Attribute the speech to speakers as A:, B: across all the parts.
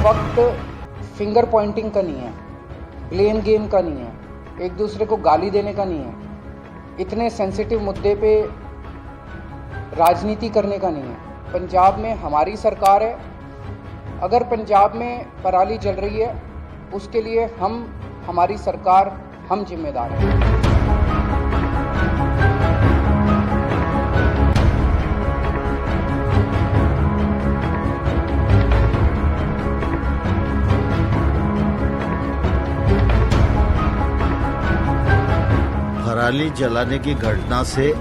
A: वक्त finger Poynting का नहीं है, ब्लेम गेम का नहीं है, एक दूसरे को गाली देने का नहीं है, इतने सेंसिटिव मुद्दे पे राजनीति करने का नहीं है। पंजाब में हमारी सरकार है, अगर पंजाब में पराली जल रही है उसके लिए हमारी सरकार हम जिम्मेदार हैं।
B: पराली जलाने की घटना से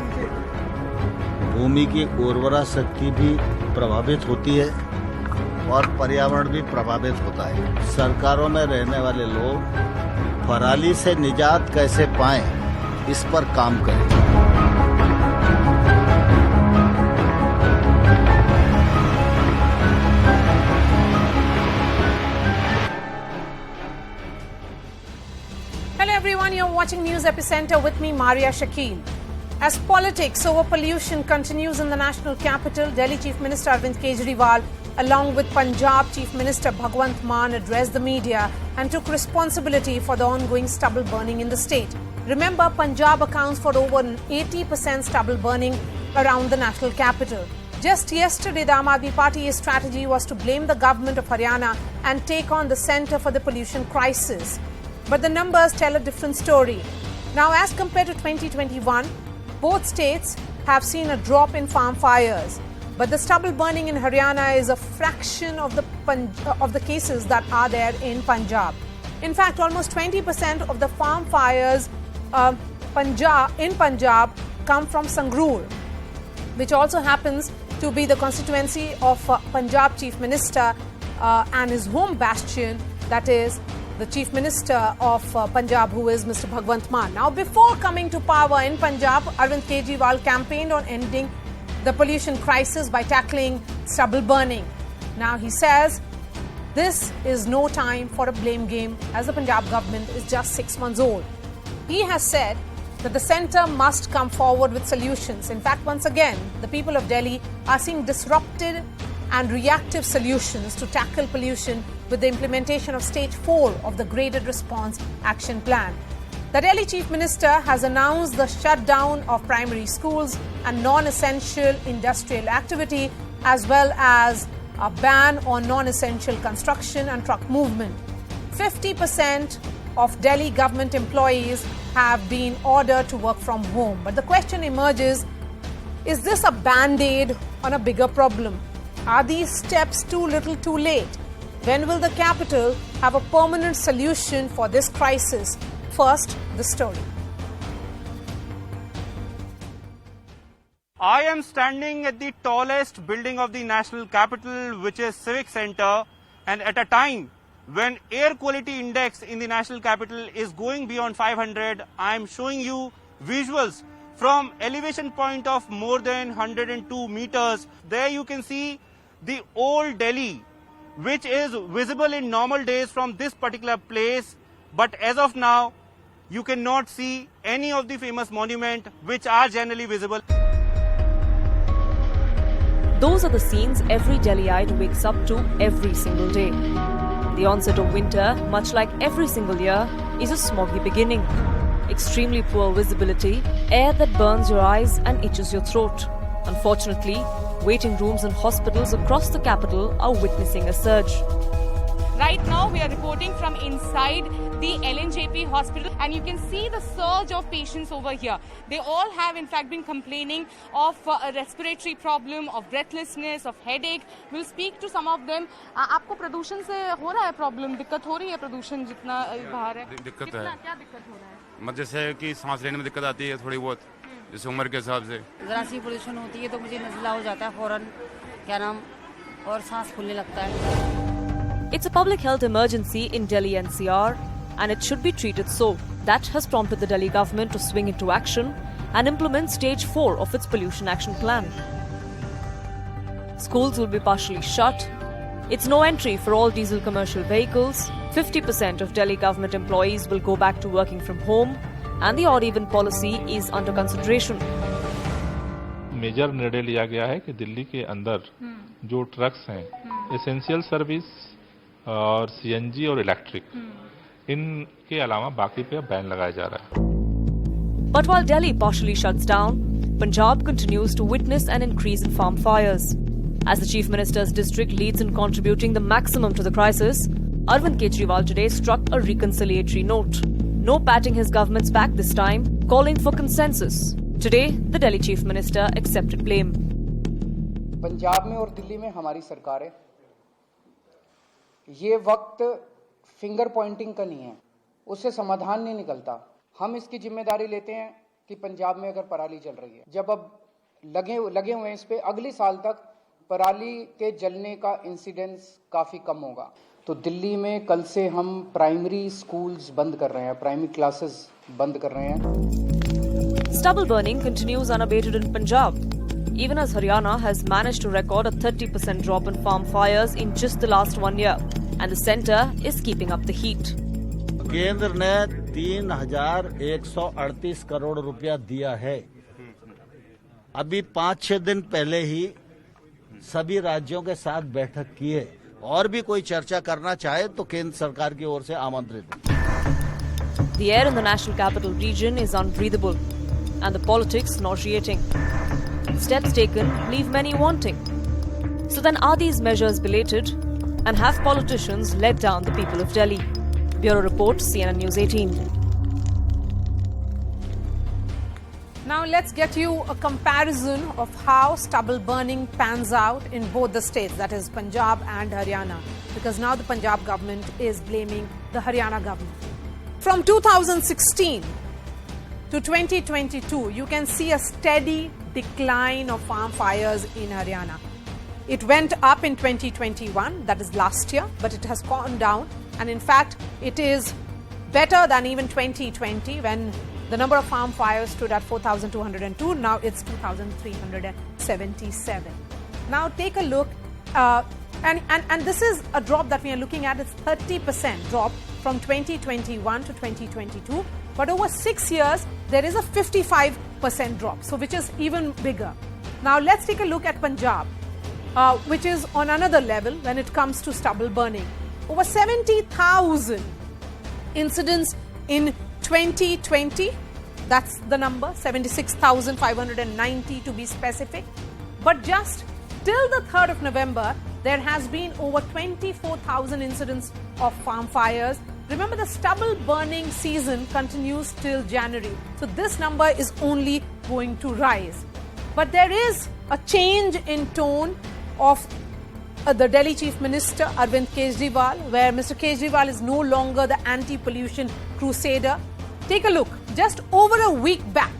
B: भूमि की उर्वरा शक्ति भी प्रभावित होती है और पर्यावरण भी प्रभावित होता है। सरकारों में रहने वाले लोग पराली से निजात कैसे पाएं, इस पर काम करें।
C: Hello everyone, you're watching News Epicenter with me, Maria Shakil. As politics over pollution continues in the national capital, Delhi Chief Minister Arvind Kejriwal, along with Punjab Chief Minister Bhagwant Mann, addressed the media and took responsibility for the ongoing stubble burning in the state. Remember, Punjab accounts for over 80% stubble burning around the national capital. Just yesterday, the Aam Aadmi Party's strategy was to blame the government of Haryana and take on the centre for the pollution crisis. But the numbers tell a different story. Now, as compared to 2021, both states have seen a drop in farm fires. But the stubble burning in Haryana is a fraction of the cases that are there in Punjab. In fact, almost 20% of the farm fires in Punjab come from Sangrur, which also happens to be the constituency of Punjab Chief Minister and his home bastion, that is the Chief Minister of Punjab, who is Mr. Bhagwant Mann. Now, before coming to power in Punjab, Arvind Kejriwal campaigned on ending the pollution crisis by tackling stubble burning. Now, he says this is no time for a blame game, as the Punjab government is just 6 months old. He has said that the centre must come forward with solutions. In fact, once again, the people of Delhi are seeing disruptive and reactive solutions to tackle pollution with the implementation of Stage 4 of the Graded Response Action Plan. The Delhi Chief Minister has announced the shutdown of primary schools and non-essential industrial activity, as well as a ban on non-essential construction and truck movement. 50% of Delhi government employees have been ordered to work from home. But the question emerges, is this a band-aid on a bigger problem? Are these steps too little too late? When will the capital have a permanent solution for this crisis? First, the story.
D: I am standing at the tallest building of the national capital, which is Civic Center, and at a time when air quality index in the national capital is going beyond 500, I am showing you visuals from elevation point of more than 102 meters. There you can see the old Delhi, which is visible in normal days from this particular place, but as of now, you cannot see any of the famous monuments which are generally visible.
E: Those are the scenes every Delhiite wakes up to every single day. The onset of winter, much like every single year, is a smoggy beginning. Extremely poor visibility, air that burns your eyes and itches your throat. Unfortunately, waiting rooms in hospitals across the capital are witnessing a surge.
F: Right now, we are reporting from inside the LNJP hospital, and you can see the surge of patients over here. They all have, in fact, been complaining of a respiratory problem, of breathlessness, of headache. We'll speak to some of them. आपको प्रदूषण से हो रहा है problem? दिक्कत हो रही है प्रदूषण जितना बाहर है?
G: दिक्कत है।
F: क्या दिक्कत हो रहा है?
G: मतलब जैसे कि सांस लेने में दिक्कत आती है थोड़ी बहुत, जैसे उम्र के हिसाब से।
H: जरा सी पोल्यूशन होती है तो मुझे नज़ला हो जाता है फौरन, क्या नाम, और सांस फूलने लगता है।
E: It's a public health emergency in Delhi NCR, and it should be treated so. That has prompted the Delhi government to swing into action and implement Stage 4 of its pollution action plan. Schools will be partially shut. It's no entry for all diesel commercial vehicles. 50% of Delhi government employees will go back to working from home, and the odd-even policy is under consideration.
I: Major निर्णय लिया गया है कि दिल्ली के अंदर जो trucks हैं, essential service और सीएनजी और इलेक्ट्रिक, इनके अलावा बाकी पे बैन लगाया जा रहा है।
E: But while Delhi partially shuts down, Punjab continues to witness an increase in farm fires. As the Chief Minister's district leads in contributing the maximum to the crisis, Arvind Kejriwal today struck a reconciliatory note. No patting his government's back this time, calling for consensus. Today, the Delhi Chief Minister accepted blame.
A: Punjab में और दिल्ली में हमारी सरकार है। ये वक्त finger Poynting का नहीं है, उससे समाधान नहीं निकलता। हम इसकी जिम्मेदारी लेते हैं कि पंजाब में अगर पराली जल रही है, जब अब लगे हुए हैं इस पे, अगले साल तक पराली के जलने का इंसिडेंस काफ़ी कम होगा। तो दिल्ली में कल से हम प्राइमरी स्कूल्स बंद कर रहे हैं, प्राइमरी क्लासेस बंद कर रहे हैं।
E: Stubble burning continues unabated in Punjab, even as Haryana has managed to record a 30% drop in farm fires in just the last 1 year, and the centre is keeping up the heat.
B: केंद्र ने 3,138 करोड़ रुपया दिया है। अभी 5-6 दिन पहले ही सभी राज्यों के साथ बैठक की है, और भी कोई चर्चा करना चाहे तो केंद्र सरकार की ओर से आमंत्रित है।
E: The air in the national capital region is unbreathable, and the politics nauseating. Steps taken leave many wanting. So then, are these measures belated, and have politicians let down the people of Delhi? Bureau Report, CNN News 18.
C: Now let's get you a comparison of how stubble burning pans out in both the states, that is Punjab and Haryana, because now the Punjab government is blaming the Haryana government. From 2016 to 2022, you can see a steady decline of farm fires in Haryana. It went up in 2021, that is last year, but it has gone down, and in fact it is better than even 2020 when the number of farm fires stood at 4,202. Now it's 2,377. Now take a look, and this is a drop that we are looking at. It's 30% drop from 2021 to 2022. But over 6 years, there is a 55% drop, so which is even bigger. Now let's take a look at Punjab, which is on another level when it comes to stubble burning. Over 70,000 incidents in 2020, that's the number, 76,590 to be specific. But just till the 3rd of November, there has been over 24,000 incidents of farm fires. Remember, the stubble burning season continues till January. So this number is only going to rise. But there is a change in tone of the Delhi Chief Minister, Arvind Kejriwal, where Mr. Kejriwal is no longer the anti-pollution crusader. Take a look. Just over a week back,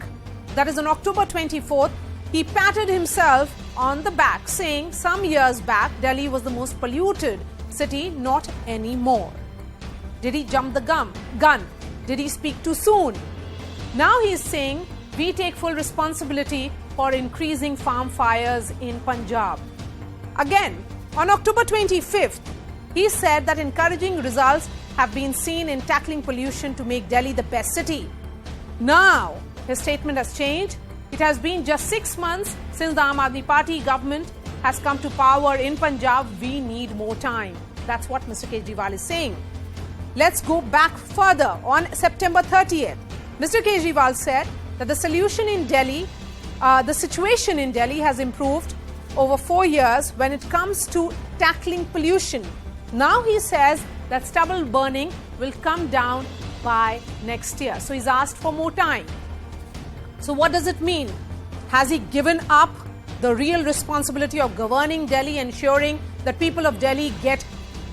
C: that is on October 24th, he patted himself on the back, saying some years back, Delhi was the most polluted city, not anymore. Did he jump the gun? Did he speak too soon? Now he is saying, we take full responsibility for increasing farm fires in Punjab. Again, on October 25th, he said that encouraging results have been seen in tackling pollution to make Delhi the best city. Now, his statement has changed. It has been just 6 months since the Aam Aadmi Party government has come to power in Punjab. We need more time. That's what Mr. Kejriwal is saying. Let's go back further. On September 30th, Mr. Kejriwal said that the situation in Delhi has improved over 4 years when it comes to tackling pollution. Now he says that stubble burning will come down by next year. So he's asked for more time. So what does it mean? Has he given up the real responsibility of governing Delhi, ensuring that people of Delhi get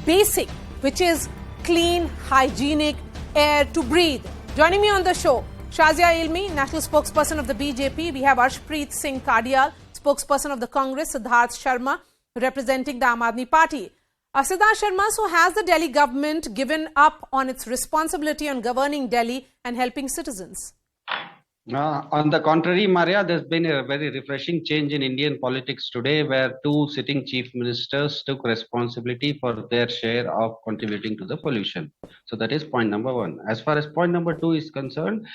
C: basic, which is clean, hygienic air to breathe? Joining me on the show, Shazia Ilmi, national spokesperson of the BJP. We have Arshpreet Singh Kadial, spokesperson of the Congress, Siddharth Sharma, representing the Aam Aadmi Party. Siddharth Sharma, so has the Delhi government given up on its responsibility on governing Delhi and helping citizens?
J: On the contrary, Maria, there's been a very refreshing change in Indian politics today where two sitting chief ministers took responsibility for their share of contributing to the pollution. So that is point number one. As far as point number two is concerned,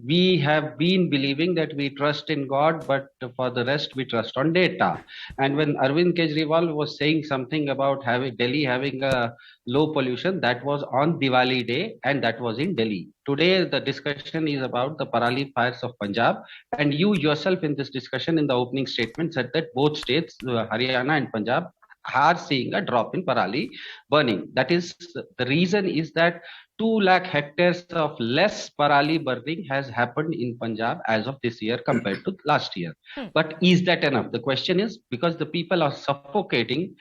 J: we have been believing that we trust in God, but for the rest, we trust on data. And when Arvind Kejriwal was saying something about Delhi having a low pollution, that was on Diwali day, and that was in Delhi. Today, the discussion is about the Parali fires of Punjab, and you yourself in this discussion in the opening statement said that both states, Haryana and Punjab, are seeing a drop in Parali burning. That is, the reason is that 2 lakh hectares of less Parali burning has happened in Punjab as of this year compared to last year. But is that enough? The question is, because the people are suffocating,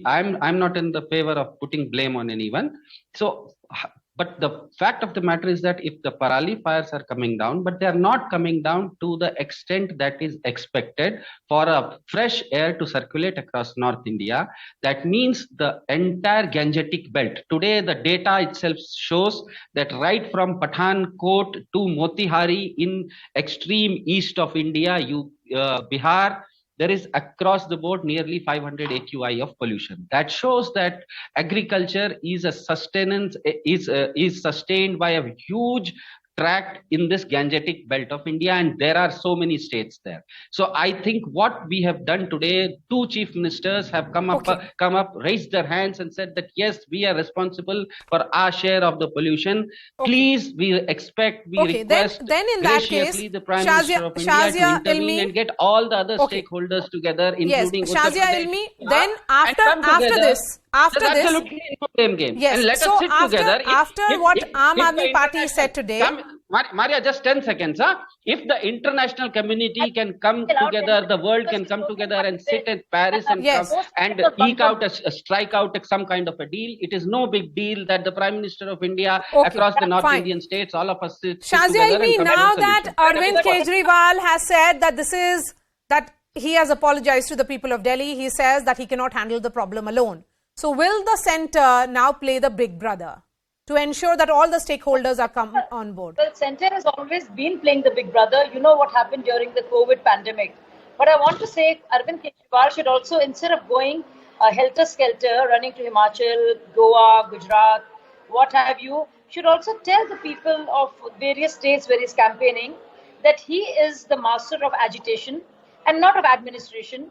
J: I'm not in the favor of putting blame on anyone. So, but the fact of the matter is that if the Parali fires are coming down, but they are not coming down to the extent that is expected for a fresh air to circulate across North India, that means the entire Gangetic belt. Today, the data itself shows that right from Pathankot to Motihari in extreme east of India, Bihar, there is across the board nearly 500 AQI of pollution. That shows that agriculture is a sustenance, is sustained by a huge tract in this Gangetic belt of India, and there are so many states there. So I think what we have done today, two chief ministers have come up, raised their hands and said that yes, we are responsible for our share of the pollution. Please, we request
C: then in that case,
J: the Prime Minister of India to intervene and get all the other stakeholders together, including
C: Shazia Ilmi. Then after this.
J: Absolutely no blame game.
C: Yes.
J: And let us sit together.
C: After what Aam Aadmi Party said today.
J: Maria, just 10 seconds. If the international community can come together, the world can come together and sit at Paris and eke out strike out some kind of a deal. It is no big deal that the Prime Minister of India across the North Indian states, all of us sit
C: Shazia
J: together.
C: Ilmi, now that Arvind Kejriwal has said that he has apologized to the people of Delhi, he says that he cannot handle the problem alone. So will the centre now play the big brother to ensure that all the stakeholders are come on board?
K: Well, centre has always been playing the big brother. You know what happened during the COVID pandemic. But I want to say Arvind Kejriwal should also, instead of going helter-skelter, running to Himachal, Goa, Gujarat, what have you, should also tell the people of various states where he's campaigning that he is the master of agitation and not of administration.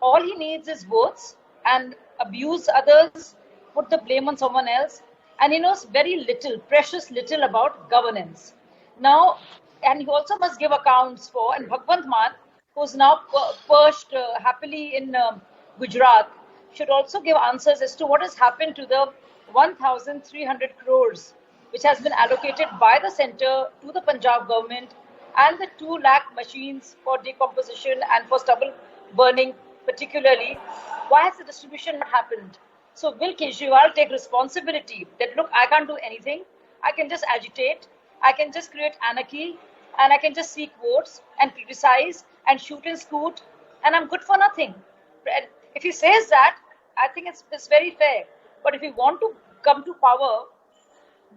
K: All he needs is votes and abuse others, put the blame on someone else, and he knows very little, precious little about governance. Now, and he also must give accounts for, and Bhagwant Mann, who's now perched happily in Gujarat, should also give answers as to what has happened to the 1,300 crores which has been allocated by the centre to the Punjab government and the 2 lakh machines for decomposition and for stubble burning particularly. Why has the distribution not happened? So will Kejriwal take responsibility that, look, I can't do anything. I can just agitate. I can just create anarchy. And I can just seek votes and criticize and shoot and scoot. And I'm good for nothing. If he says that, I think it's very fair. But if you want to come to power,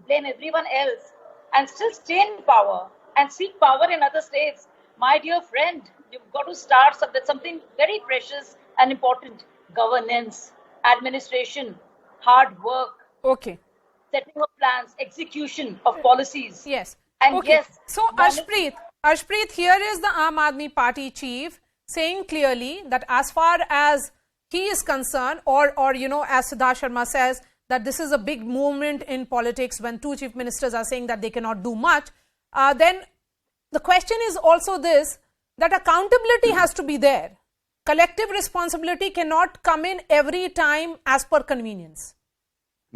K: blame everyone else and still stay in power and seek power in other states, my dear friend, you've got to start something very precious and important. Governance, administration, hard work.
C: Okay.
K: Setting of plans, execution of policies.
C: Yes.
K: And
C: okay.
K: yes.
C: So Arshpreet, here is the Aam Aadmi Party chief saying clearly that as far as he is concerned, or you know, as Siddharth Sharma says, that this is a big movement in politics when two chief ministers are saying that they cannot do much. Then the question is also this, that accountability has to be there. Collective responsibility cannot come in every time as per convenience.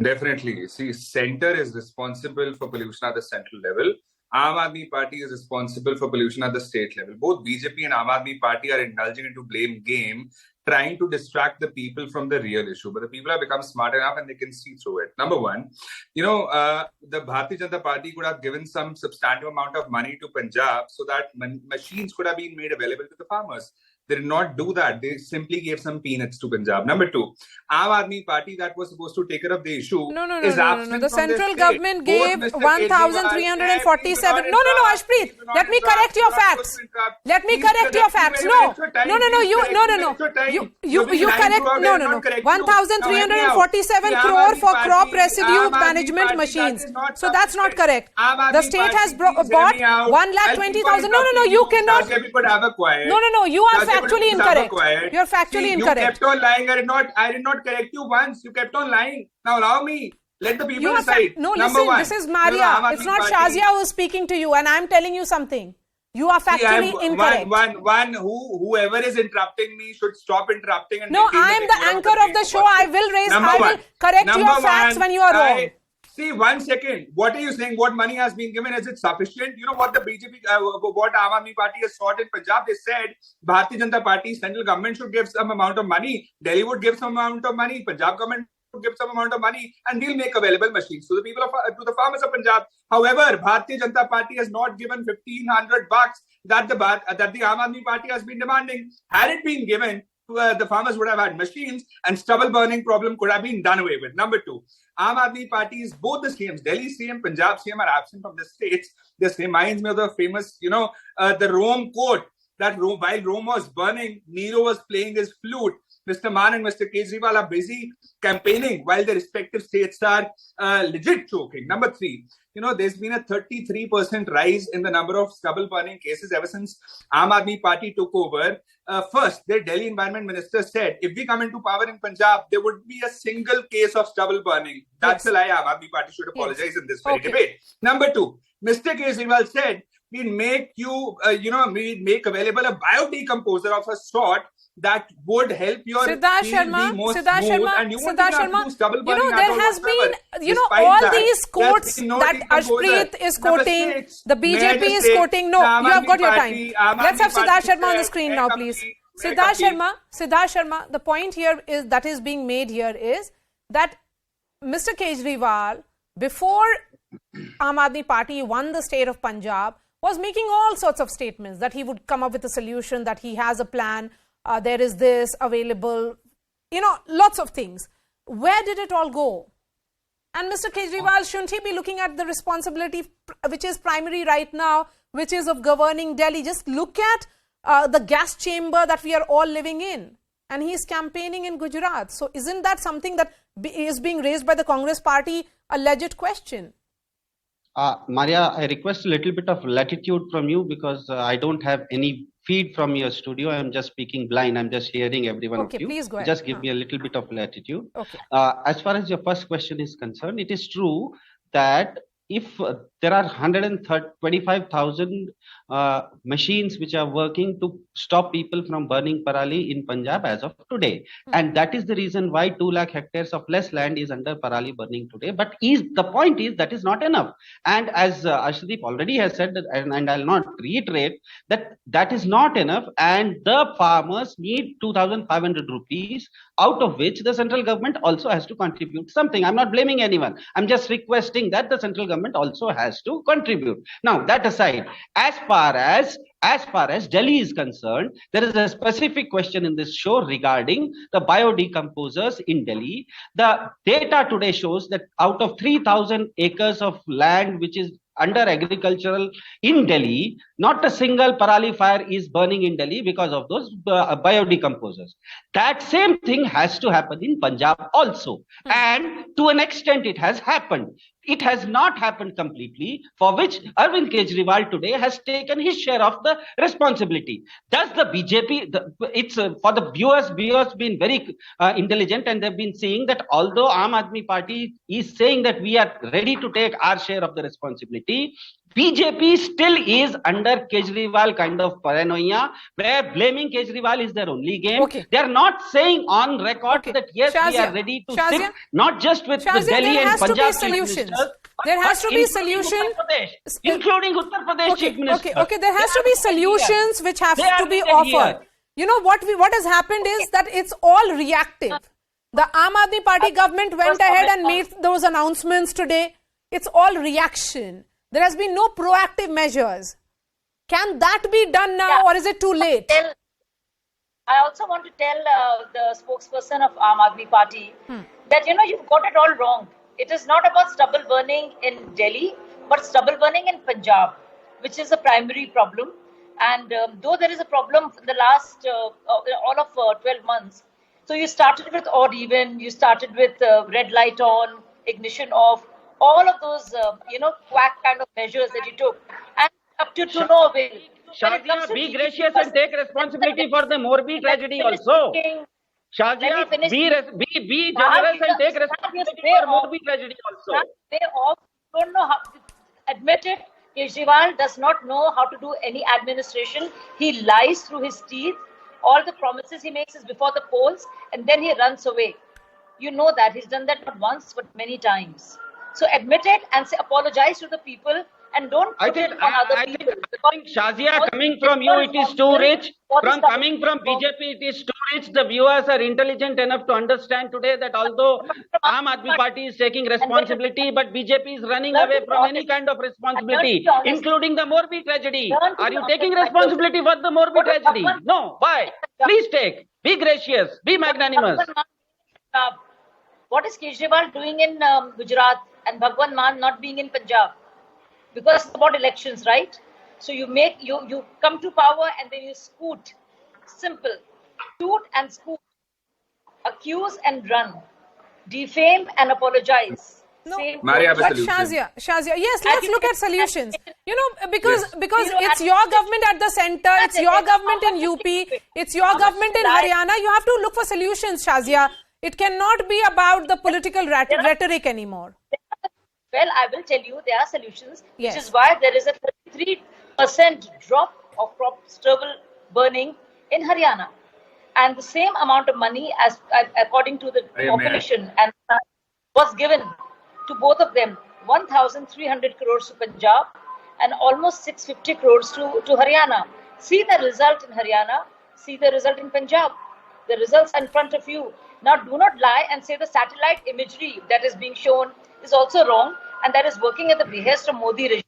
L: Definitely. See, centre is responsible for pollution at the central level. Aam Aadmi Party is responsible for pollution at the state level. Both BJP and Aam Aadmi Party are indulging into blame game, trying to distract the people from the real issue. But the people have become smart enough and they can see through it. Number one, the Bharatiya Janata Party could have given some substantive amount of money to Punjab so that machines could have been made available to the farmers. They did not do that. They simply gave some peanuts to Punjab. Number two, Aam Aadmi Party that was supposed to take care of the issue is absent
C: The
L: from
C: central
L: this
C: government gave 1,347. No, Ashpreet. Let me correct your facts. Let me correct your facts. No. You correct. No. 1,347 crore for crop residue management machines. So that's not correct. The state has bought 1,20,000. No. You cannot. No. You are factually incorrect. You are factually incorrect.
L: You kept on lying. I did not correct you once. You kept on lying. Now allow me. Let the people decide.
C: No, listen. This is Maria. It's not Shazia who is speaking to you, and I am telling you something. You are factually incorrect.
L: Whoever is interrupting me should stop interrupting. And
C: no, I am the anchor of the show. I will correct your facts when you are wrong.
L: See, 1 second. What are you saying? What money has been given? Is it sufficient? You know what the BJP, what Aam Aadmi Party has sought in Punjab? They said Bharatiya Janata Party, central government should give some amount of money. Delhi would give some amount of money. Punjab government would give some amount of money, and we'll make available machines to the people to the farmers of Punjab. However, Bharatiya Janata Party has not given $1,500 that the Aam Aadmi Party has been demanding. Had it been given, the farmers would have had machines and stubble burning problem could have been done away with. Number two, Aam Aadmi Parties, both the CMs, Delhi CM, Punjab CM are absent from the states. This reminds me of the famous, the Rome quote that while Rome was burning, Nero was playing his flute. Mr. Maan and Mr. Kejriwal are busy campaigning while their respective states are legit choking. Number three, there's been a 33% rise in the number of stubble burning cases ever since Aam Aadmi Party took over. First, their Delhi Environment Minister said, if we come into power in Punjab, there would be a single case of stubble burning. That's a lie. Aam Aadmi Party should apologize in this very debate. Number two, Mr. Kejriwal said, we'd make we'd make available a biodecomposer of a sort that would help your
C: Siddharth Sharma,
L: there
C: has been, all these quotes that Arshpreet is quoting, the BJP is quoting. No, you have got your time. Let's have Siddharth Sharma on the screen now, please. Siddharth Sharma, the point here that is being made here is that Mr. Kejriwal, before Aam Aadmi Party won the state of Punjab, was making all sorts of statements that he would come up with a solution, that he has a plan. There is this available, lots of things. Where did it all go? And Mr. Kejriwal, shouldn't he be looking at the responsibility which is primary right now, which is of governing Delhi? Just look at the gas chamber that we are all living in. And he's campaigning in Gujarat. So isn't that something that is being raised by the Congress party, a legit question?
J: Maria, I request a little bit of latitude from you because I don't have any feed from your studio. I'm just speaking blind. I'm just hearing every one of you.
C: Please go ahead.
J: Just give me a little bit of latitude.
C: Okay.
J: As far as your first question is concerned, it is true that if there are 125,000 machines which are working to stop people from burning parali in Punjab as of today. And that is the reason why 2 lakh hectares of less land is under parali burning today. But the point is that is not enough. And as Ashdeep already has said, and I'll not reiterate, that is not enough. And the farmers need 2,500 rupees, out of which the central government also has to contribute something. I'm not blaming anyone. I'm just requesting that the central government also has to contribute. Now, that aside, as far as Delhi is concerned, there is a specific question in this show regarding the biodecomposers in Delhi. The data today shows that out of 3,000 acres of land which is under agricultural in Delhi, not a single parali fire is burning in Delhi because of those biodecomposers. That same thing has to happen in Punjab also. And to an extent it has happened. It has not happened completely, for which Arvind Kejriwal today has taken his share of the responsibility. Does the BJP, for the viewers been very intelligent, and they've been seeing that although Aam Aadmi Party is saying that we are ready to take our share of the responsibility, BJP still is under Kejriwal kind of paranoia, where blaming Kejriwal is their only game. They are not saying on record that yes, we are ready to sit, not just with the Delhi and Punjab
C: solutions. There has to be solutions,
J: including Uttar Pradesh Chief Minister.
C: Okay, there has to be solutions which have to be offered. You know what has happened is that it's all reactive. The Aam Aadmi Party government went ahead and made those announcements today. It's all reaction. There has been no proactive measures. Can that be done now, or is it too late?
K: I also want to tell the spokesperson of Aam Aadmi Party that, you've got it all wrong. It is not about stubble burning in Delhi, but stubble burning in Punjab, which is a primary problem. And though there is a problem in the last all of 12 months, so you started with odd even, you started with red light on, ignition off, all of those, quack kind of measures that you took, and up to no avail.
M: Shazia, be gracious and take responsibility for the Morbi tragedy also. Shazia, be generous and take responsibility for Morbi tragedy also.
K: They all don't know how to admit it. Kejriwal does not know how to do any administration. He lies through his teeth. All the promises he makes is before the polls, and then he runs away. You know that. He's done that not once, but many times. So admit it and say, apologize to the people, and don't put it on other people.
M: I think Shazia, coming from you, it is too rich. Coming from BJP, it is too rich. The viewers are intelligent enough to understand today that although Aam Aadmi Party is taking responsibility, but BJP is running away from any kind of responsibility, including the Morbi tragedy. Are you taking responsibility for the Morbi tragedy? No. Why? Please take. Be gracious. Be magnanimous.
K: What is Kejriwal doing in Gujarat and Bhagwan Mann not being in Punjab? Because it's about elections, right? So you come to power and then you scoot. Simple. Shoot and scoot. Accuse and run. Defame and apologize.
C: No,
L: Maria,
C: but Shazia, yes, let's look at solutions. Because it's your government at the center, it's your government in UP, it's your government in Haryana. You have to look for solutions, Shazia. It cannot be about the political rhetoric anymore.
K: Well, I will tell you there are solutions, which is why there is a 33% drop of stubble burning in Haryana. And the same amount of money as according to the population and was given to both of them, 1,300 crores to Punjab and almost 650 crores to Haryana. See the result in Haryana, see the result in Punjab. The results are in front of you. Now, do not lie and say the satellite imagery that is being shown is also wrong and that is working at the behest of Modi regime,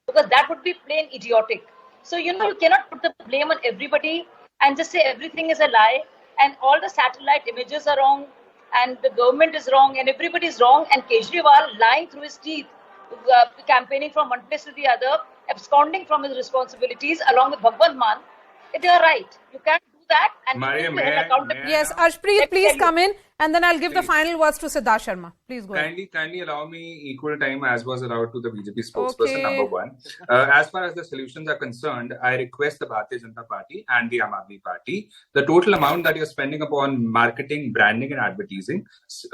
K: because that would be plain idiotic. So, you cannot put the blame on everybody and just say everything is a lie and all the satellite images are wrong and the government is wrong and everybody is wrong, and Kejriwal lying through his teeth, campaigning from one place to the other, absconding from his responsibilities along with Bhagwan Mann. They are right. You can't do that. And
C: yes, Arshpreet, please come in and then I'll give the final words to Siddharth Sharma. Please go ahead.
L: Kindly allow me equal time as was allowed to the BJP spokesperson, number one. As far as the solutions are concerned, I request the Bharatiya Janata Party and the Aam Aadmi Party, the total amount that you're spending upon marketing, branding and advertising,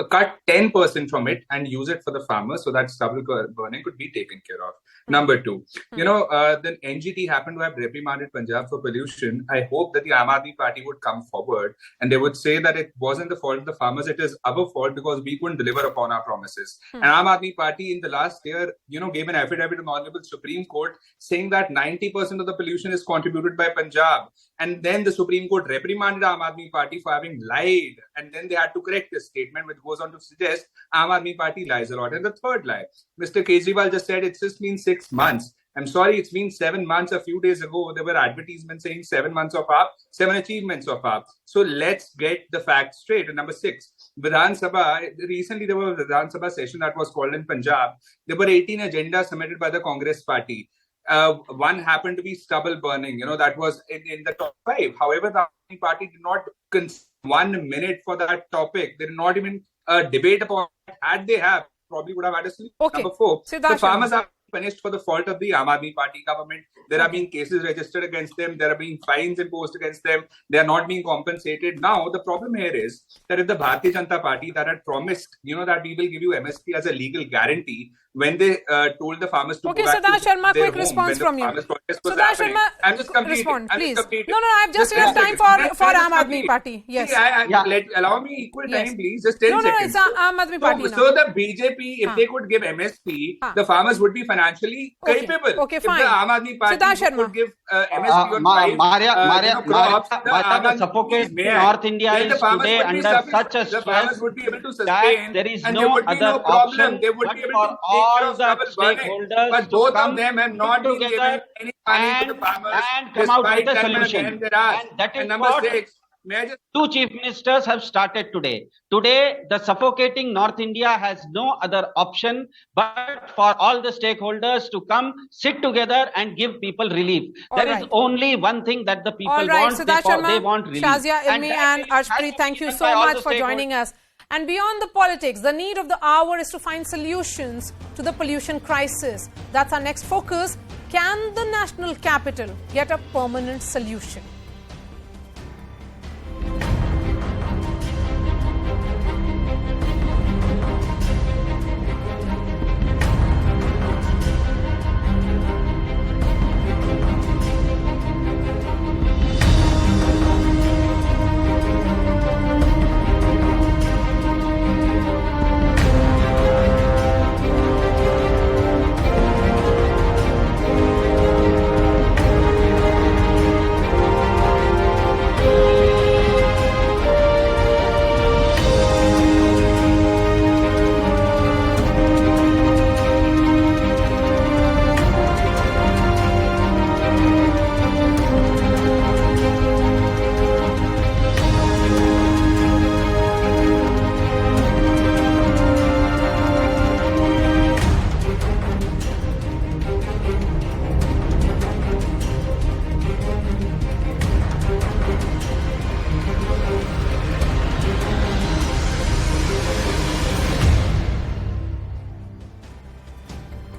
L: cut 10% from it and use it for the farmers so that stubble burning could be taken care of. Number two, the NGT happened to have reprimanded Punjab for pollution. I hope that the Aam Aadmi Party would come forward and they would say that it wasn't the fault of the farmers, it is our fault because we couldn't deliver upon our promises. And Aam Aadmi Party in the last year, gave an affidavit to the Honorable Supreme Court saying that 90% of the pollution is contributed by Punjab. And then the Supreme Court reprimanded Aam Aadmi Party for having lied. And then they had to correct this statement, which goes on to suggest Aam Aadmi Party lies a lot. And the third lie, Mr. Kejriwal just said it's just been 6 months. I'm sorry, it's been 7 months. A few days ago, there were advertisements saying 7 months of AAP, 7 achievements of AAP. So let's get the facts straight. And number 6, Vidhan Sabha, recently there was a Vidhan Sabha session that was called in Punjab. There were 18 agendas submitted by the Congress party. One happened to be stubble burning, that was in the top 5. However, the Aam Aadmi Party did not consume 1 minute for that topic. They did not even debate upon it. Had they have, probably would have had a solution. Number 4, the farmers are punished for the fault of the Aam Aadmi Party government. There are being cases registered against them. There are being fines imposed against them. They are not being compensated. Now, the problem here is that if the Bharatiya Janata Party that had promised, that we will give you MSP as a legal guarantee, when they told the farmers to go back
C: Siddharth Sharma,
L: to their
C: quick
L: home,
C: response from you.
L: Siddharth Sharma, I'm just completing.
C: Respond, please. No, I've just enough time for Aam Aadmi Party. Yes.
L: Allow me equal time, please. Just 10 seconds.
C: No, it's Aam Aadmi Party now.
L: So the BJP, if they could give MSP, the farmers would be financially capable.
C: Okay, fine.
L: If the Aam Aadmi Party could give MSP on 5 crops,
M: the suffocate North India is today under such a stress that there is no other option but for all the stakeholders
L: both
M: to come
L: of them have not
M: together
L: any money to the farmers
M: and come out with a solution.
L: And that is
M: what Two chief ministers have started today. Today, the suffocating North India has no other option but for all the stakeholders to come, sit together and give people relief. There is only one thing that the people want. They want relief.
C: Shazia, Ilmi and Arshpreet, thank you so much for joining us. And beyond the politics, the need of the hour is to find solutions to the pollution crisis. That's our next focus. Can the national capital get a permanent solution?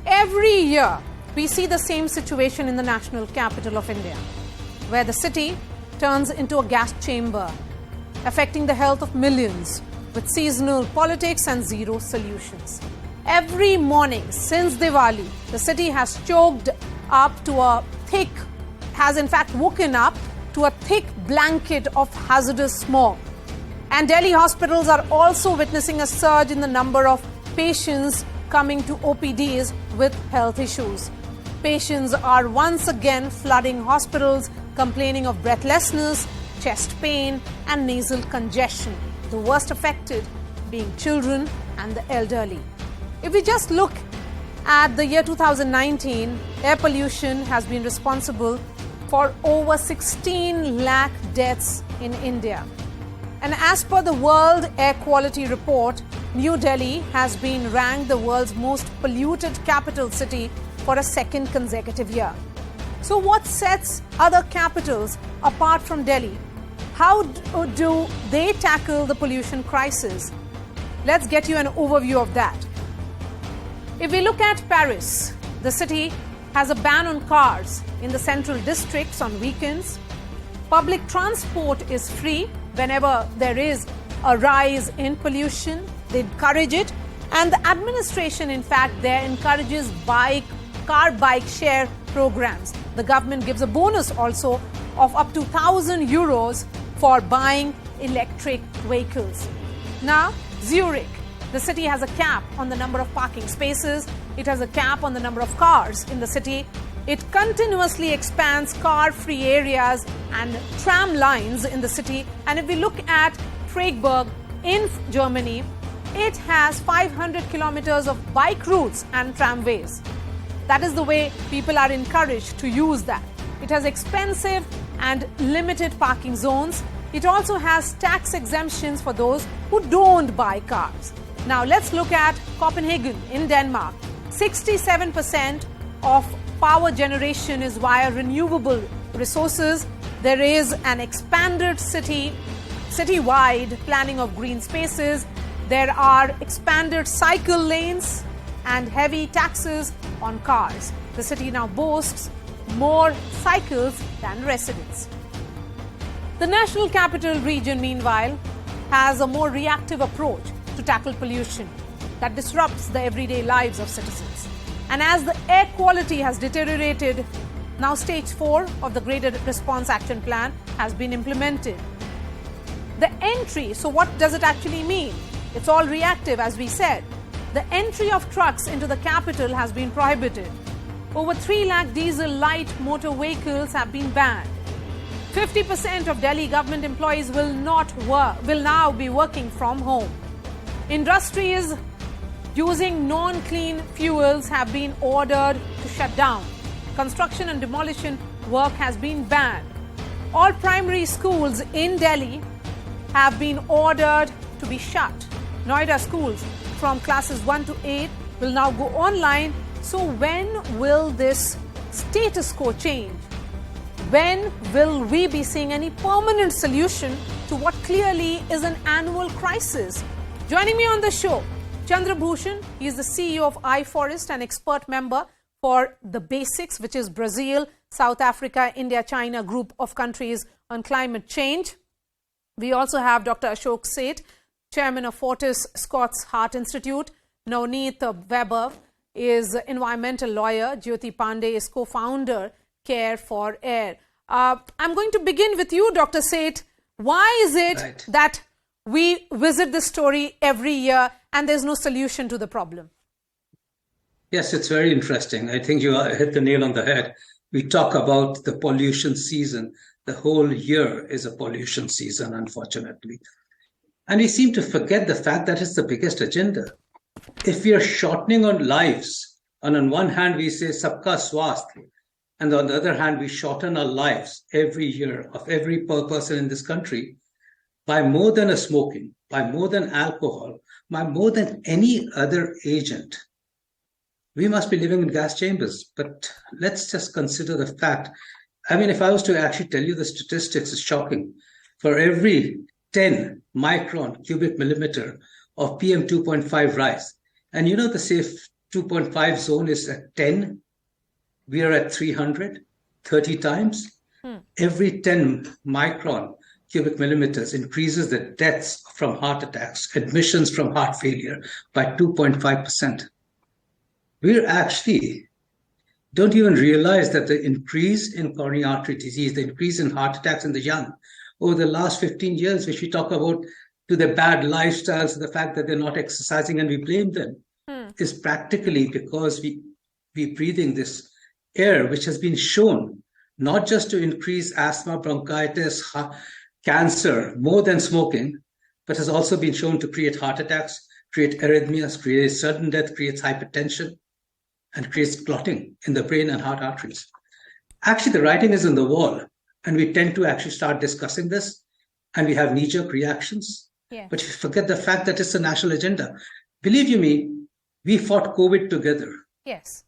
C: Every year, we see the same situation in the national capital of India, where the city turns into a gas chamber, affecting the health of millions with seasonal politics and zero solutions. Every morning since Diwali, the city has choked up to a thick, has in fact woken up to a thick blanket of hazardous smog. And Delhi hospitals are also witnessing a surge in the number of patients coming to OPDs with health issues. Patients are once again flooding hospitals, complaining of breathlessness, chest pain and nasal congestion. The worst affected being children and the elderly. If we just look at the year 2019, air pollution has been responsible for over 16 lakh deaths in India. And as per the World Air Quality Report, New Delhi has been ranked the world's most polluted capital city for a second consecutive year. So what sets other capitals apart from Delhi? How do they tackle the pollution crisis? Let's get you an overview of that. If we look at Paris, the city has a ban on cars in the central districts on weekends. Public transport is free whenever there is a rise in pollution. They encourage it, and the administration, in fact, there encourages car bike share programs. The government gives a bonus also of up to 1,000 euros for buying electric vehicles. Now, Zurich, the city has a cap on the number of parking spaces. It has a cap on the number of cars in the city. It continuously expands car-free areas and tram lines in the city. And if we look at Freiburg in Germany, it has 500 kilometers of bike routes and tramways. That is the way people are encouraged to use that. It has expensive and limited parking zones. It also has tax exemptions for those who don't buy cars. Now let's look at Copenhagen in Denmark. 67% of power generation is via renewable resources. There is an expanded citywide planning of green spaces. There are expanded cycle lanes and heavy taxes on cars. The city now boasts more cycles than residents. The National Capital Region, meanwhile, has a more reactive approach to tackle pollution that disrupts the everyday lives of citizens. And as the air quality has deteriorated, now stage 4 of the Graded Response Action Plan has been implemented. The entry, so what does it actually mean? It's all reactive, as we said. The entry of trucks into the capital has been prohibited. Over 3 lakh diesel light motor vehicles have been banned. 50% of Delhi government employees will now be working from home. Industries using non-clean fuels have been ordered to shut down. Construction and demolition work has been banned. All primary schools in Delhi have been ordered to be shut. Noida schools from classes 1 to 8 will now go online. So when will this status quo change? When will we be seeing any permanent solution to what clearly is an annual crisis? Joining me on the show, Chandra Bhushan. He is the CEO of iForest, an expert member for the BASICS, which is Brazil, South Africa, India, China group of countries on climate change. We also have Dr. Ashok Seth, chairman of Fortis Scott's Heart Institute. Navneet Weber is environmental lawyer. Jyoti Pandey is co-founder, Care for Air. I'm going to begin with you, Dr. Seth. Why is it that we visit this story every year and there's no solution to the problem?
N: Yes, it's very interesting. I think you hit the nail on the head. We talk about the pollution season. The whole year is a pollution season, unfortunately. And we seem to forget the fact that it's the biggest agenda. If we are shortening on lives, and on one hand we say sabka swasth, and on the other hand we shorten our lives every year of every person in this country by more than a smoking, by more than alcohol, by more than any other agent, we must be living in gas chambers. But let's just consider the fact. I mean, if I was to actually tell you the statistics, it's shocking. For every 10 micron cubic millimeter of PM 2.5 rise, and you know the safe 2.5 zone is at 10, we are at 300, 30 times. Every 10 micron cubic millimeters increases the deaths from heart attacks, admissions from heart failure by 2.5%. We're actually don't even realize that the increase in coronary artery disease, the increase in heart attacks in the young over the last 15 years, which we talk about to their bad lifestyles, the fact that they're not exercising and we blame them, is practically because we're breathing this air, which has been shown not just to increase asthma, bronchitis, cancer, more than smoking, but has also been shown to create heart attacks, create arrhythmias, create sudden death, creates hypertension, and creates clotting in the brain and heart arteries. Actually, the writing is on the wall, and we tend to actually start discussing this, and we have knee-jerk reactions.
C: Yeah.
N: But you forget the fact that it's a national agenda. Believe you me, we fought COVID together.
C: Yes.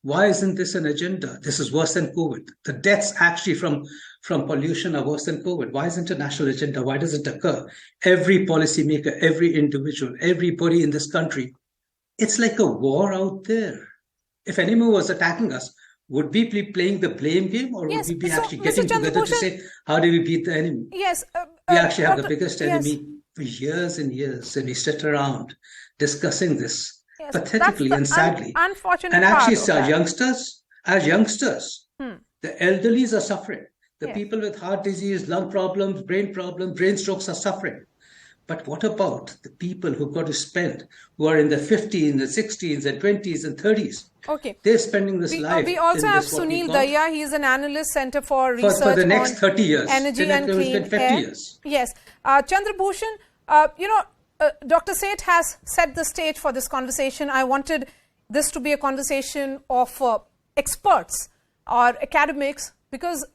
N: Why isn't this an agenda? This is worse than COVID. The deaths actually from pollution are worse than COVID. Why isn't it a national agenda? Why does it occur? Every policymaker, every individual, everybody in this country, it's like a war out there. If anyone was attacking us, would we be playing the blame game, or would we be actually getting together to say, how do we beat the enemy?
C: Yes.
N: We actually have the biggest enemy for years and years, and we sit around discussing this pathetically and sadly.
C: Unfortunate
N: and actually,
C: as
N: youngsters, the elderlies are suffering. The people with heart disease, lung problems, brain strokes are suffering. But what about the people who've got to spend, who are in the 50s, and the 60s, and 20s, and 30s?
C: Okay.
N: They're spending this life.
C: We also have Sunil Daya. He is an analyst, Center for Research
N: for the next 30 years.
C: Energy and Clean
N: 50
C: Air.
N: Years.
C: Yes. Chandra Bhushan, Dr. Seth has set the stage for this conversation. I wanted this to be a conversation of experts or academics because,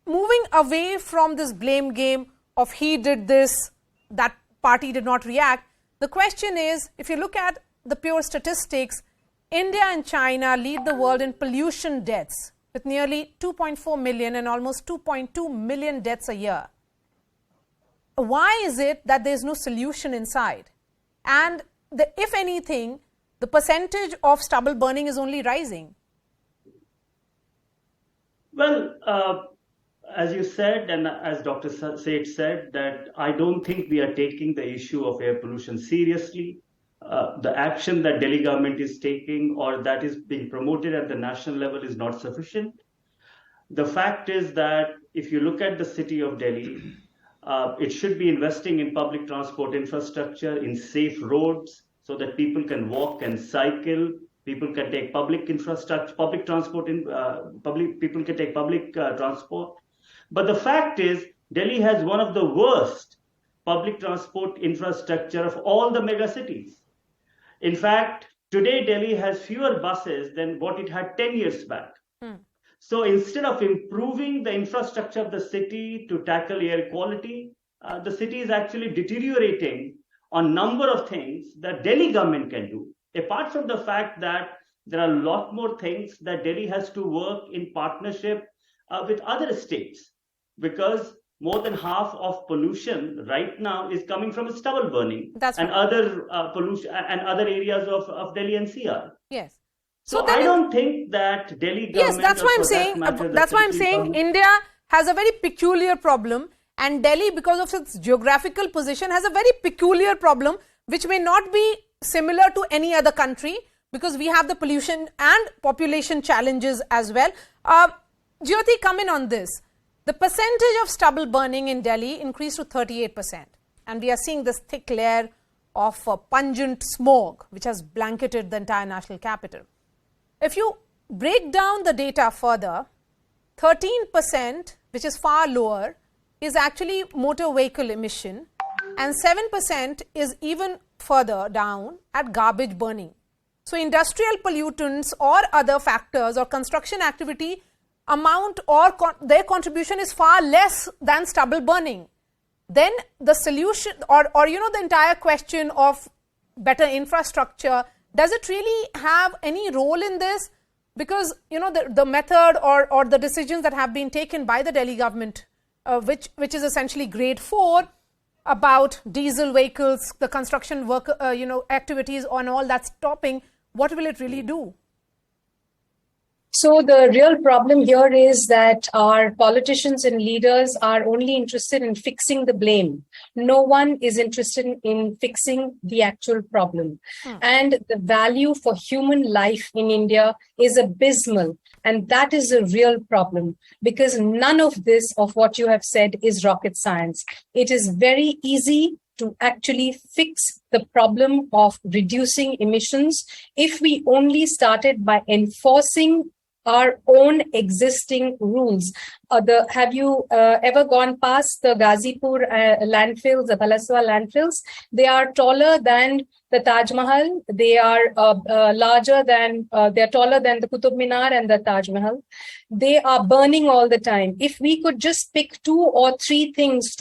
C: moving away from this blame game of he did this, that party did not react. The question is, if you look at the pure statistics, India and China lead the world in pollution deaths with nearly 2.4 million and almost 2.2 million deaths a year. Why is it that there's no solution inside? And if anything, the percentage of stubble burning is only rising.
O: Well, as you said, and as Dr. Seth said, that I don't think we are taking the issue of air pollution seriously. The action that Delhi government is taking or that is being promoted at the national level is not sufficient. The fact is that if you look at the city of Delhi, it should be investing in public transport infrastructure, in safe roads, so that people can walk and cycle. People can take public infrastructure, public transport. People can take public transport. But the fact is, Delhi has one of the worst public transport infrastructure of all the mega cities. In fact, today Delhi has fewer buses than what it had 10 years back. So instead of improving the infrastructure of the city to tackle air quality, the city is actually deteriorating on a number of things that Delhi government can do. Apart from the fact that there are a lot more things that Delhi has to work in partnership with other states, because more than half of pollution right now is coming from stubble burning and other pollution and other areas of Delhi NCR.
C: Yes.
O: So I don't think that Delhi government.
C: Yes, that's why I'm saying. That's why I'm saying India has a very peculiar problem, and Delhi, because of its geographical position, has a very peculiar problem, which may not be similar to any other country, because we have the pollution and population challenges as well. Jyoti, come in on this. The percentage of stubble burning in Delhi increased to 38%, and we are seeing this thick layer of pungent smoke which has blanketed the entire national capital. If you break down the data further, 13%, which is far lower, is actually motor vehicle emission, and 7% is even further down at garbage burning. So industrial pollutants or other factors or construction activity amount or their contribution is far less than stubble burning. Then the solution or the entire question of better infrastructure, does it really have any role in this? Because the method or the decisions that have been taken by the Delhi government, which is essentially grade 4 about diesel vehicles, the construction work activities on all that stopping, what will it really do?
P: So the real problem here is that our politicians and leaders are only interested in fixing the blame. No one is interested in fixing the actual problem. And the value for human life in India is abysmal. And that is a real problem, because none of this, of what you have said, is rocket science. It is very easy to actually fix the problem of reducing emissions if we only started by enforcing our own existing rules. Have you ever gone past the Ghazipur landfills, the Balaswa landfills? They are taller than the Taj Mahal. They are larger than, they're taller than the Qutub Minar and the Taj Mahal. They are burning all the time. If we could just pick 2 or 3 things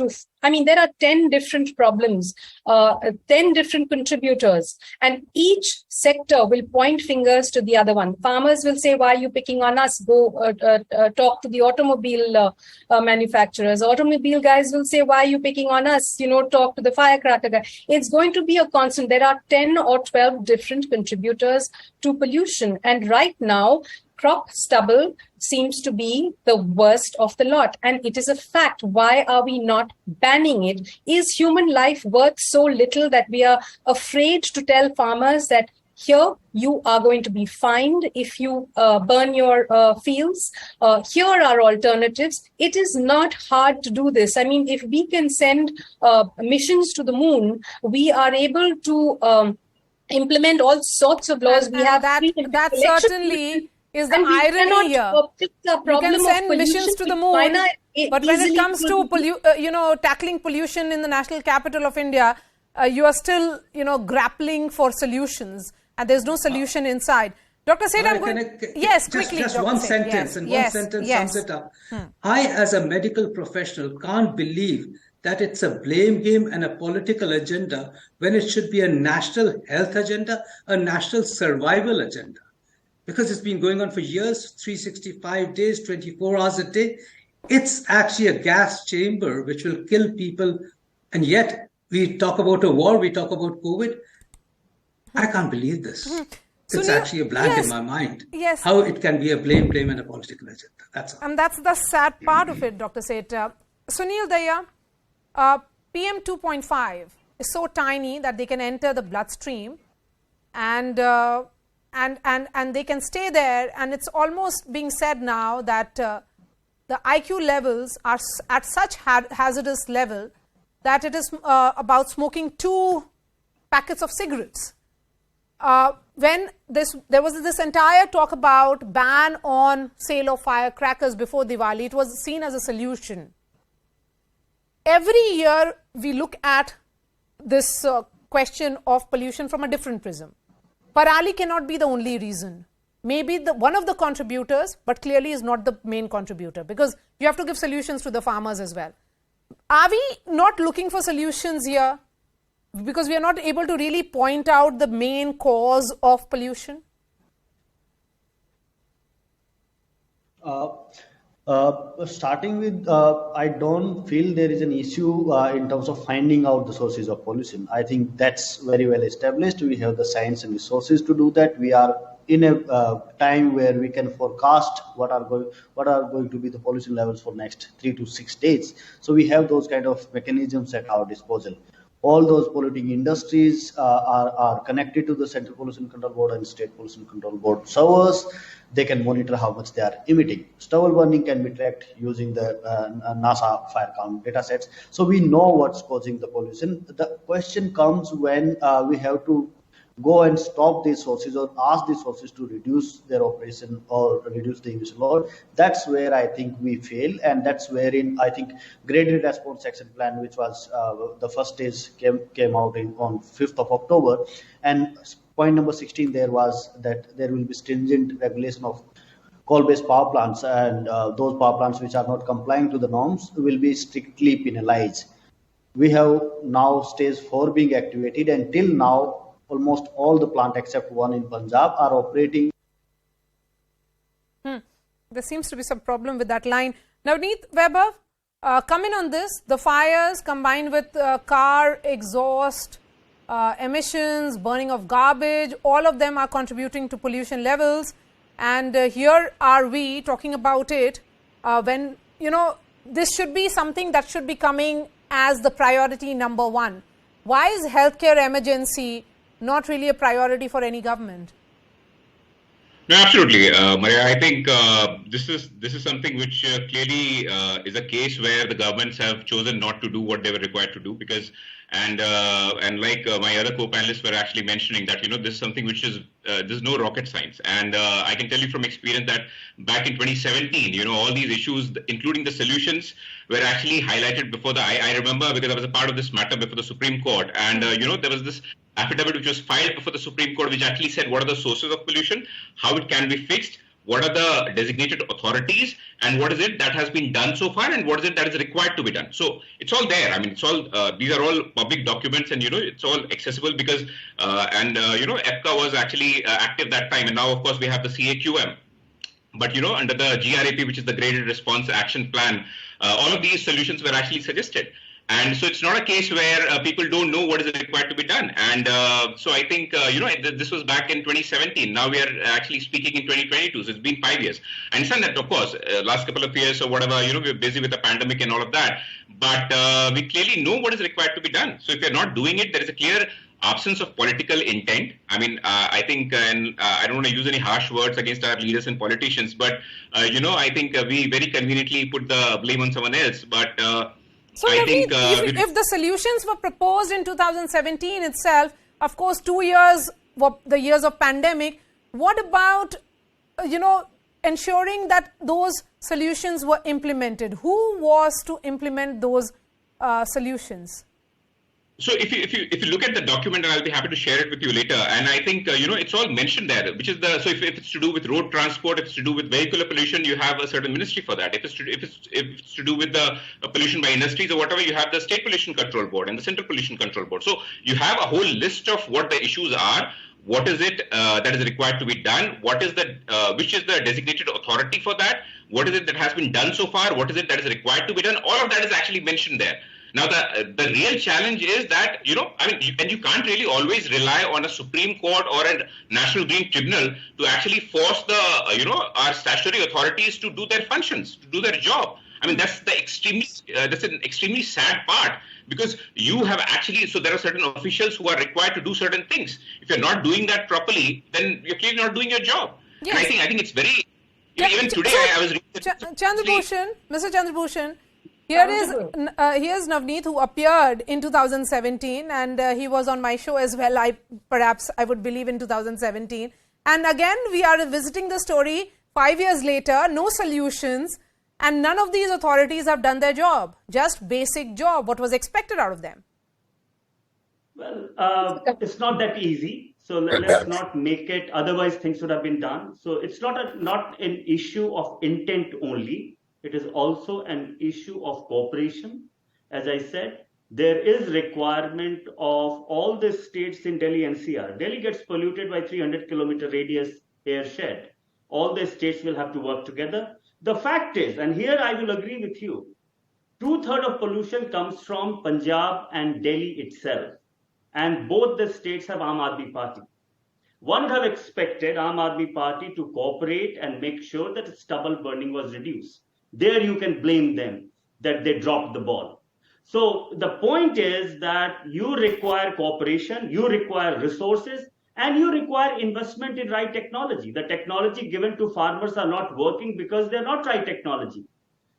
P: there are 10 different problems, 10 different contributors, and each sector will point fingers to the other one. Farmers will say, why are you picking on us? Go talk to the automobile manufacturers. Automobile guys will say, why are you picking on us? Talk to the firecracker guy. It's going to be a constant. There are 10 or 12 different contributors to pollution. And right now, crop stubble seems to be the worst of the lot. And it is a fact. Why are we not banning it? Is human life worth so little that we are afraid to tell farmers that here you are going to be fined if you burn your fields? Here are alternatives. It is not hard to do this. If we can send missions to the moon, we are able to implement all sorts of laws.
C: That certainly is the irony here. You can send missions to the moon, but when it comes to tackling pollution in the national capital of India, you are still grappling for solutions, and there's no solution inside. Dr. Seth, yes, quickly.
N: Just one sentence, and one sentence sums it up. I, as a medical professional, can't believe that it's a blame game and a political agenda when it should be a national health agenda, a national survival agenda. Because it's been going on for years, 365 days, 24 hours a day. It's actually a gas chamber which will kill people. And yet we talk about a war, we talk about COVID. I can't believe this. It's actually a blank in my mind.
C: Yes.
N: How it can be a blame and a political agenda. That's all.
C: And that's the sad part of it, Dr. Seth. Sunil Daya, PM 2.5 is so tiny that they can enter the bloodstream and they can stay there, and it's almost being said now that the IQ levels are at such hazardous level that it is about smoking 2 packets of cigarettes. When there was this entire talk about ban on sale of firecrackers before Diwali, it was seen as a solution. Every year we look at this question of pollution from a different prism. Parali cannot be the only reason. maybe one of the contributors, but clearly is not the main contributor, because you have to give solutions to the farmers as well. Are we not looking for solutions here because we are not able to really point out the main cause of pollution?
Q: Starting with, I don't feel there is an issue in terms of finding out the sources of pollution. I think that's very well established. We have the science and resources to do that. We are in a time where we can forecast what are going to be the pollution levels for next 3 to 6 days. So we have those kind of mechanisms at our disposal. All those polluting industries are connected to the Central Pollution Control Board and State Pollution Control Board servers. They can monitor how much they are emitting. Stubble burning can be tracked using the NASA fire count data sets. So we know what's causing the pollution. The question comes when we have to go and stop these sources or ask these sources to reduce their operation or reduce the emission load. That's where I think we fail, and that's wherein I think graded response action plan, which was the first stage, came out on 5th of October, and point number 16 there was that there will be stringent regulation of coal-based power plants, and those power plants which are not complying to the norms will be strictly penalized. We have now stage 4 being activated, and till now almost all the plant except one in Punjab are operating.
C: There seems to be some problem with that line. Navneet Weber, come in on this. The fires combined with car exhaust emissions, burning of garbage, all of them are contributing to pollution levels. And here are we talking about it when, this should be something that should be coming as the priority number 1. Why is healthcare emergency not really a priority for any government?
R: No, absolutely, Maria. I think this is something which clearly is a case where the governments have chosen not to do what they were required to do, because and like my other co-panelists were actually mentioning that this is something which is there's no rocket science, and I can tell you from experience that back in 2017, all these issues, including the solutions, were actually highlighted before I remember, because I was a part of this matter before the Supreme Court, and there was this affidavit which was filed before the Supreme Court, which actually said what are the sources of pollution, how it can be fixed, what are the designated authorities, and what is it that has been done so far, and what is it that is required to be done. So it's all there. I mean, it's all these are all public documents, and it's all accessible, because EPCA was actually active that time, and now of course we have the CAQM. But under the GRAP, which is the Graded Response Action Plan, all of these solutions were actually suggested. And so it's not a case where people don't know what is required to be done. And so I think, this was back in 2017. Now we are actually speaking in 2022. So it's been 5 years. I understand that, of course, last couple of years or whatever, we're busy with the pandemic and all of that. But we clearly know what is required to be done. So if you're not doing it, there is a clear absence of political intent. I mean, I think, and I don't want to use any harsh words against our leaders and politicians, but, I think we very conveniently put the blame on someone else. But
C: so
R: I think
C: if the solutions were proposed in 2017 itself, of course, 2 years were the years of pandemic. What about, ensuring that those solutions were implemented? Who was to implement those solutions?
R: So if you look at the document, and I'll be happy to share it with you later, and I think it's all mentioned there, which is so if it's to do with road transport, if it's to do with vehicular pollution, you have a certain ministry for that. If it's to do with the pollution by industries or whatever, you have the State Pollution Control Board and the Central Pollution Control Board. So you have a whole list of what the issues are. What is it that is required to be done? What is which is the designated authority for that? What is it that has been done so far? What is it that is required to be done? All of that is actually mentioned there. Now, the real challenge is that, and you can't really always rely on a Supreme Court or a National Green Tribunal to actually force our statutory authorities to do their functions, to do their job. I mean, that's an extremely sad part, because you have actually, so there are certain officials who are required to do certain things. If you're not doing that properly, then you're clearly not doing your job. Yes. And I think it's very, even today I was reading.
C: Mr. Chandrabhushan, here's Navneet, who appeared in 2017, and he was on my show as well, perhaps I would believe in 2017. And again, we are visiting the story 5 years later, no solutions, and none of these authorities have done their job, just basic job, what was expected out of them.
O: Well, it's not that easy. So let's not make it, otherwise things would have been done. So it's not an issue of intent only. It is also an issue of cooperation. As I said, there is requirement of all the states in Delhi NCR. Delhi gets polluted by 300-kilometer radius airshed. All the states will have to work together. The fact is, and here I will agree with you, 2/3 of pollution comes from Punjab and Delhi itself. And both the states have Aam Aadmi Party. One would have expected Aam Aadmi Party to cooperate and make sure that stubble burning was reduced. There you can blame them that they dropped the ball. So the point is that you require cooperation, you require resources, and you require investment in right technology. The technology given to farmers are not working because they're not right technology.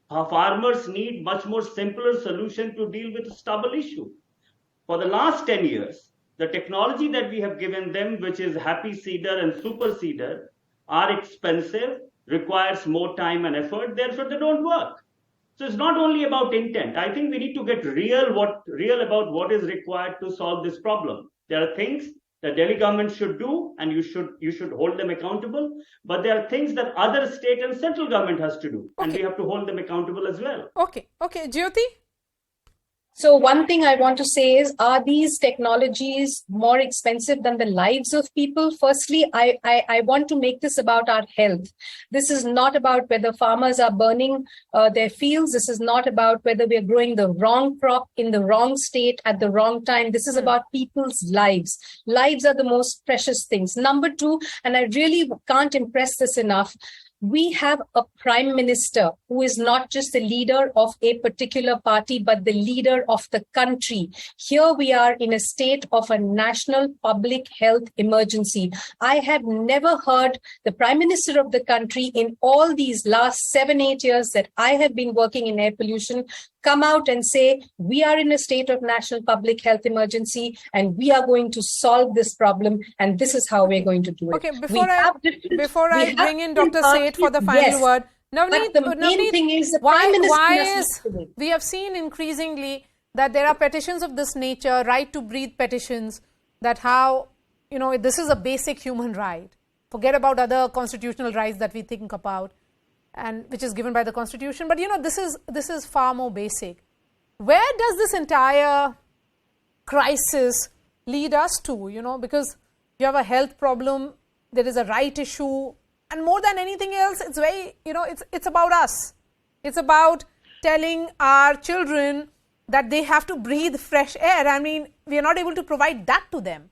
O: Our farmers need much more simpler solution to deal with the stubble issue. For the last 10 years, the technology that we have given them, which is happy seeder and super seeder, are expensive, requires more time and effort, therefore they don't work. So it's not only about intent. I think we need to get real about what is required to solve this problem. There are things the Delhi government should do, and you should hold them accountable. But there are things that other state and central government has to do, and we have to hold them accountable as well.
C: Okay, Jyoti?
P: So one thing I want to say is, are these technologies more expensive than the lives of people? Firstly, I want to make this about our health. This is not about whether farmers are burning their fields. This is not about whether we are growing the wrong crop in the wrong state at the wrong time. This is about people's lives. Lives are the most precious things. Number two, and I really can't impress this enough, we have a prime minister who is not just the leader of a particular party, but the leader of the country. Here we are in a state of a national public health emergency. I have never heard the prime minister of the country in all these last 7-8 years that I have been working in air pollution come out and say, we are in a state of national public health emergency and we are going to solve this problem and this is how we're going to do it.
C: Okay, before I bring in Dr. Seth for the final word, Navneet,
P: but the main thing is the Prime Minister
C: we have seen increasingly that there are petitions of this nature, right to breathe petitions, that how, this is a basic human right. Forget about other constitutional rights that we think about, and which is given by the Constitution. But this is far more basic. Where does this entire crisis lead us to? Because you have a health problem, there is a right issue, and more than anything else, it's very, it's about us. It's about telling our children that they have to breathe fresh air. I mean, we are not able to provide that to them.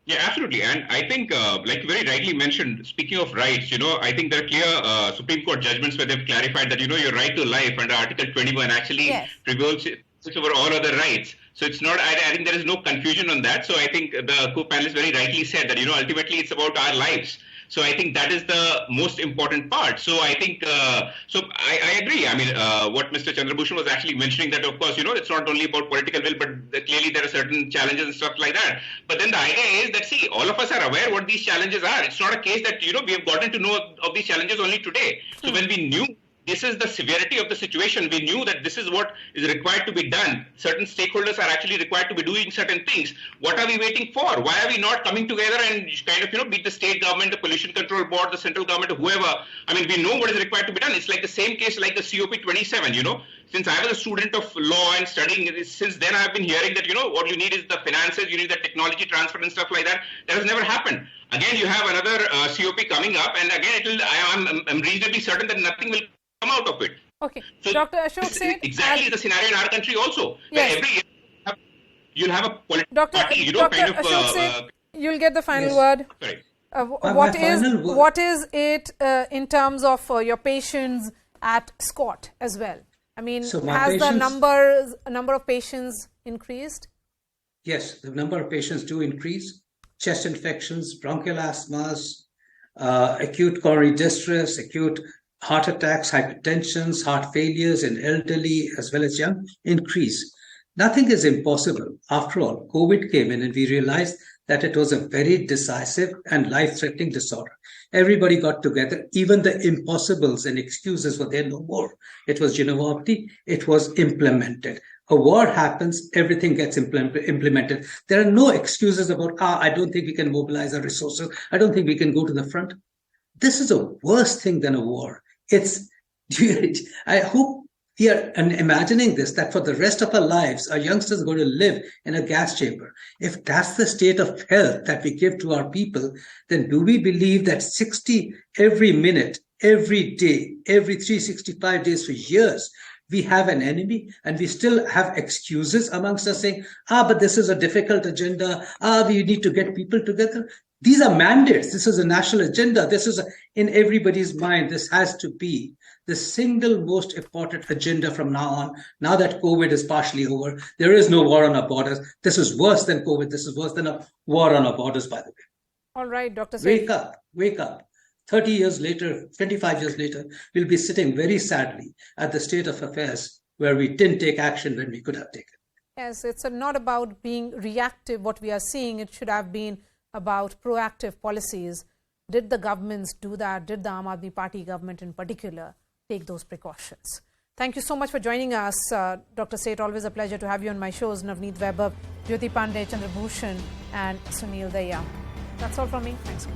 R: Yeah, absolutely. And I think, like you very rightly mentioned, speaking of rights, I think there are clear Supreme Court judgments where they've clarified that, your right to life under Article 21 actually prevails over all other rights. So it's not, I think there is no confusion on that. So I think the co-panelists very rightly said that, ultimately it's about our lives. So I think that is the most important part. So I think, I agree. I mean, what Mr. Chandrabhushan was actually mentioning that, of course, it's not only about political will, but clearly there are certain challenges and stuff like that. But then the idea is that, see, all of us are aware what these challenges are. It's not a case that, we have gotten to know of these challenges only today. So when we knew this is the severity of the situation, we knew that this is what is required to be done. Certain stakeholders are actually required to be doing certain things. What are we waiting for? Why are we not coming together and kind of, be it the state government, the pollution control board, the central government, whoever? I mean, we know what is required to be done. It's like the same case like the COP27, Since I was a student of law and studying, since then I've been hearing that, what you need is the finances, you need the technology transfer and stuff like that. That has never happened. Again, you have another COP coming up, and again, I'm reasonably certain that nothing will come out of it.
C: Okay.
R: So
C: Dr. Ashok Seth,
R: exactly the scenario in our country also.
C: Yes.
R: Where every year you'll have a political
C: Dr.
R: party,
C: Dr. Ashok Seth, you'll get the final word.
R: Correct.
C: What is it in terms of your patients at Scott as well? I mean, has the number of patients increased?
N: Yes, the number of patients do increase. Chest infections, bronchial asthmas, acute coronary distress, acute heart attacks, hypertensions, heart failures in elderly as well as young increase. Nothing is impossible. After all, COVID came in and we realized that it was a very decisive and life-threatening disorder. Everybody got together. Even the impossibles and excuses were there no more. It was Genova, it was implemented. A war happens, everything gets implemented. There are no excuses about, I don't think we can mobilize our resources. I don't think we can go to the front. This is a worse thing than a war. I hope we are imagining this, that for the rest of our lives, our youngsters are going to live in a gas chamber. If that's the state of health that we give to our people, then do we believe that 60 every minute, every day, every 365 days for years, we have an enemy and we still have excuses amongst us saying, but this is a difficult agenda. We need to get people together. These are mandates. This is a national agenda. This is in everybody's mind. This has to be the single most important agenda from now on. Now that COVID is partially over, there is no war on our borders. This is worse than COVID. This is worse than a war on our borders, by the way.
C: All right, Dr.
N: Wake up, wake up. 30 years later, 25 years later, we'll be sitting very sadly at the state of affairs where we didn't take action when we could have taken.
C: Yes, it's not about being reactive, what we are seeing. It should have been about proactive policies. Did the governments do that? Did the Aam Aadmi Party government in particular take those precautions? Thank you so much for joining us, Dr. Seth. Always a pleasure to have you on my shows. Navneet Weber, Jyoti Pandey, Chandra Bhushan and Sunil Daya. That's all from me. Thanks.